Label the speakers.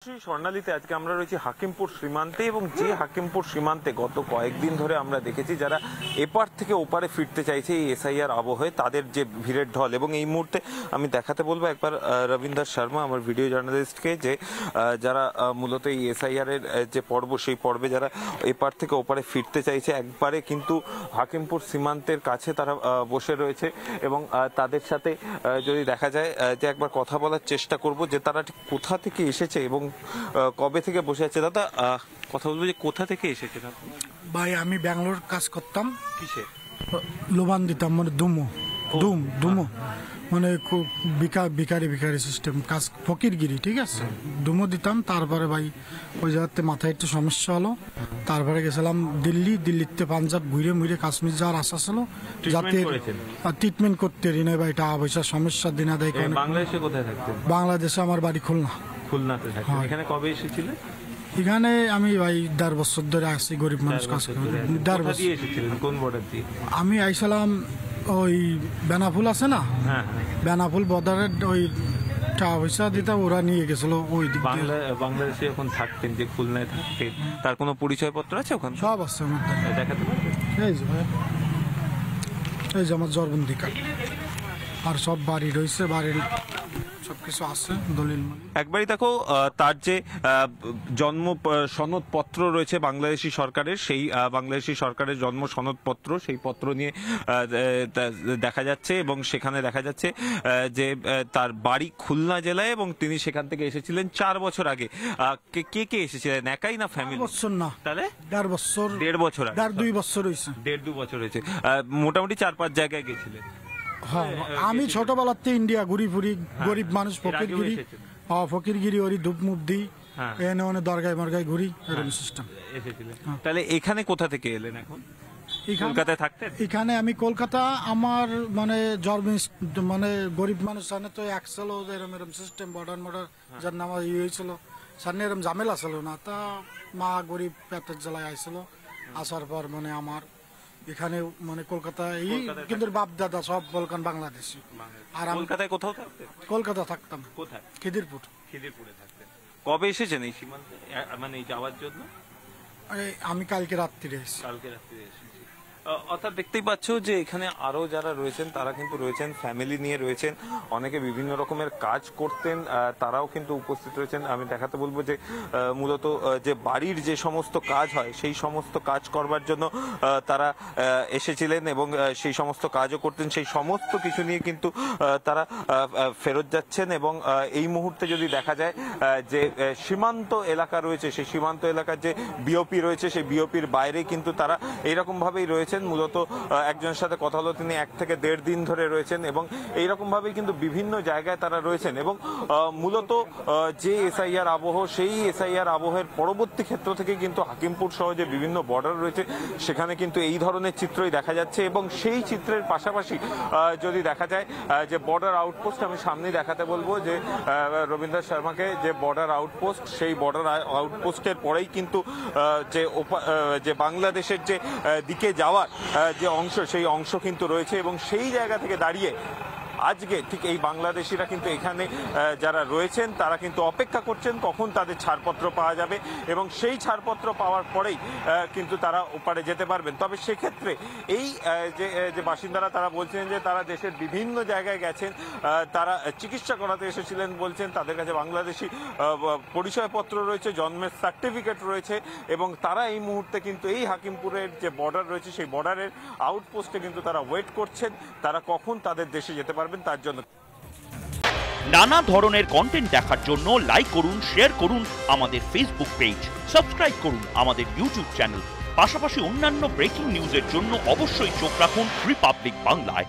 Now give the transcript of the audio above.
Speaker 1: স্বর্ণালীতে আজকে আমরা রয়েছি হাকিমপুর সীমান্তে এবং যে হাকিমপুর সীমান্তে গত কয়েকদিন ধরে আমরা দেখেছি যারা এপার থেকে ওপারে ফিরতে চাইছে এই এসআইআর আবহে তাদের যে ভিড়ের ঢল। এবং এই মুহূর্তে আমি দেখাতে বলবো একবার রবীন্দ্র শর্মা আমার ভিডিও জার্নালিস্টকে যে যারা মূলত এই এসআইআর এর যে পর্ব সেই পর্বে যারা এপার থেকে ওপারে ফিরতে চাইছে একবারে কিন্তু হাকিমপুর সীমান্তের কাছে তারা বসে রয়েছে এবং তাদের সাথে যদি দেখা যায় যে একবার কথা বলার চেষ্টা করব যে তারা ঠিক কোথা থেকে এসেছে এবং কবে থেকে বসে আছে। দাদা কথা বলবো যে কোথা থেকে এসেছেন আপনি?
Speaker 2: ভাই আমি ব্যাঙ্গালোর কাজ করতাম।
Speaker 1: কিসে?
Speaker 2: লোবান দিতাম, মানে দুমো মানে ভিকারি সিস্টেম কাজ, ফকিরগিরি, ঠিক আছে। দুমো দিতাম, তারপরে ভাই ওই জায়গাতে মাথায় একটু সমস্যা হলো, তারপরে গেছিলাম দিল্লিতে পাঞ্জাব ঘুরে মুড়ে কাশ্মীর যাওয়ার আশা ছিল, যাতে ট্রিটমেন্ট করতে ঋণে ভাই টাকা পয়সা সমস্যা দিনা দেয়।
Speaker 1: বাংলাদেশে কোথায় থাকতেন?
Speaker 2: বাংলাদেশে আমার বাড়ি
Speaker 1: খুলনাতে থাকতেন। এখানে কবে এসেছিলেন?
Speaker 2: এখানে আমি ভাই 1.5 বছর ধরে আসছি, গরিব মানুষ কাজ করি। 1.5 বছর
Speaker 1: এসেছিলেন? কোন বর্ডার দিয়ে?
Speaker 2: আমি আইসালাম ওই বেনাফুল আছে না, বেনাফুল বর্ডারের ওই টাকা পয়সা দিতে ওরা নিয়ে গেছিল ওই দিক।
Speaker 1: বাংলাদেশে এখন থাকতেন, যে খুলনায় থাকতেন, তার কোনো পরিচয়পত্র আছে ওখানে?
Speaker 2: সব আছে আমার।
Speaker 1: দেখাতে পারবেন?
Speaker 2: এই যে আমার জরবন্দি কার্ড আর সব বাড়ি রয়েছে, বাড়ির সবকিছু আছে, দলিল।
Speaker 1: একবারই দেখো তার যে জন্ম সনদপত্র রয়েছে বাংলাদেশি সরকারের, সেই বাংলাদেশি সরকারের জন্ম সনদপত্র, সেই পত্র নিয়ে দেখা যাচ্ছে এবং সেখানে দেখা যাচ্ছে যে তার বাড়ি খুলনা জেলায় এবং তিনি সেখান থেকে এসেছিলেন 4 বছর আগে। কে কে এসেছিলেন, একাই না ফ্যামিলি?
Speaker 2: বছর না,
Speaker 1: তাহলে
Speaker 2: 1.5 বছর।
Speaker 1: 1.5 বছর,
Speaker 2: 2 বছর হয়েছে।
Speaker 1: 1.5-2 বছর হয়েছে। মোটামুটি 4-5 জায়গায় গেছিলেন।
Speaker 2: হ্যাঁ, আমি ছোটবেলাতে ইন্ডিয়া ঘুরি ফুরি, গরিব মানুষ, ফকিরগিরি ওরি ধূপ মুপ দিই, এনে ওনে দরগায় মরগায় ঘুরি, এরকম সিস্টেম
Speaker 1: এসেছিলেন। তাহলে এখানে কোথা থেকে এলেন? এখন কলকাতায় থাকতেন?
Speaker 2: এখানে আমি কলকাতা, আমার মানে মানে গরিব মানুষ সামনে তো একছিল এরম সিস্টেম, বর্ডার যার নাম হয়েছিল সামনে এরম ঝামেলা ছিল না, তা মা গরিব পেটের জেলায় আইছিল। আসার পর মানে আমার এখানে মানে কলকাতায়, কিন্তু বাপ দাদা সব বলকান বাংলাদেশি। আর
Speaker 1: কলকাতায় কোথাও থাকতেন?
Speaker 2: কলকাতা থাকতাম।
Speaker 1: কোথায়?
Speaker 2: খিদিরপুরে
Speaker 1: থাকতেন। কবে এসেছেন এই সীমান্তে, মানে যাওয়ার জন্য?
Speaker 2: আমি কালকে রাত্রিরে এসেছি।
Speaker 1: অর্থাৎ দেখতেই পাচ্ছ যে এখানে আরো যারা রয়েছেন তারা কিন্তু রয়েছেন, ফ্যামিলি নিয়ে রয়েছেন, অনেকে বিভিন্ন রকমের কাজ করতেন, তারাও কিন্তু উপস্থিত রয়েছেন। আমি দেখাতে বলবো যে মূলত যে বাড়ির যে সমস্ত কাজ হয় সেই সমস্ত কাজ করবার জন্য তারা এসেছিলেন এবং সেই সমস্ত কাজও করতেন, সেই সমস্ত কিছু নিয়ে কিন্তু তারা ফেরত যাচ্ছেন। এবং এই মুহূর্তে যদি দেখা যায় যে সীমান্ত এলাকা রয়েছে, সেই সীমান্ত এলাকার যে বিওপি রয়েছে সেই বিওপির বাইরে কিন্তু তারা এইরকম ভাবেই রয়েছেন। মূলত একজনের সাথে কথা হলো, তিনি 1 থেকে 1.5 দিন ধরে রয়েছেন এবং এইরকম ভাবে কিন্তু বিভিন্ন জায়গায় তারা রয়েছেন। এবং মূলত যে এসআইআর আবহ, সেই এসআইআর আবহের পরবর্তী ক্ষেত্র থেকে কিন্তু হাকিমপুর সহ যে বিভিন্ন বর্ডার রয়েছে সেখানে কিন্তু এই ধরনের চিত্রই দেখা যাচ্ছে। এবং সেই চিত্রের পাশাপাশি যদি দেখা যায় যে বর্ডার আউটপোস্ট, আমি সামনেই দেখাতে বলবো যে রবীন্দ্র শর্মাকে, যে বর্ডার আউটপোস্ট, সেই বর্ডার আউটপোস্টের পরেই কিন্তু যে বাংলাদেশের যে দিকে যাওয়ার যে অংশ, সেই অংশ কিন্তু রয়েছে। এবং সেই জায়গা থেকে দাঁড়িয়ে আজকে ঠিক এই বাংলাদেশিরা কিন্তু এখানে যারা রয়েছেন তারা কিন্তু অপেক্ষা করছেন কখন তাদের ছাড়পত্র পাওয়া যাবে এবং সেই ছাড়পত্র পাওয়ার পরেই কিন্তু তারা ওপারে যেতে পারবেন। তবে সেক্ষেত্রে এই যে বাসিন্দারা তারা বলছেন যে তারা দেশের বিভিন্ন জায়গায় গেছেন, তারা চিকিৎসা করাতে এসেছিলেন, বলছেন তাদের কাছে বাংলাদেশি পরিচয়পত্র রয়েছে, জন্মের সার্টিফিকেট রয়েছে এবং তারা এই মুহূর্তে কিন্তু এই হাকিমপুরের যে বর্ডার রয়েছে সেই বর্ডারের আউটপোস্টে কিন্তু তারা ওয়েট করছেন, তারা কখন তাদের দেশে যেতে পারবেন তার জন্য।
Speaker 3: নানা ধরনের কন্টেন্ট দেখার জন্য লাইক করুন, শেয়ার করুন আমাদের ফেসবুক পেজ, সাবস্ক্রাইব করুন আমাদের ইউটিউব চ্যানেল। পাশাপাশি অন্যান্য ব্রেকিং নিউজের জন্য অবশ্যই চোখ রাখুন রিপাবলিক বাংলায়।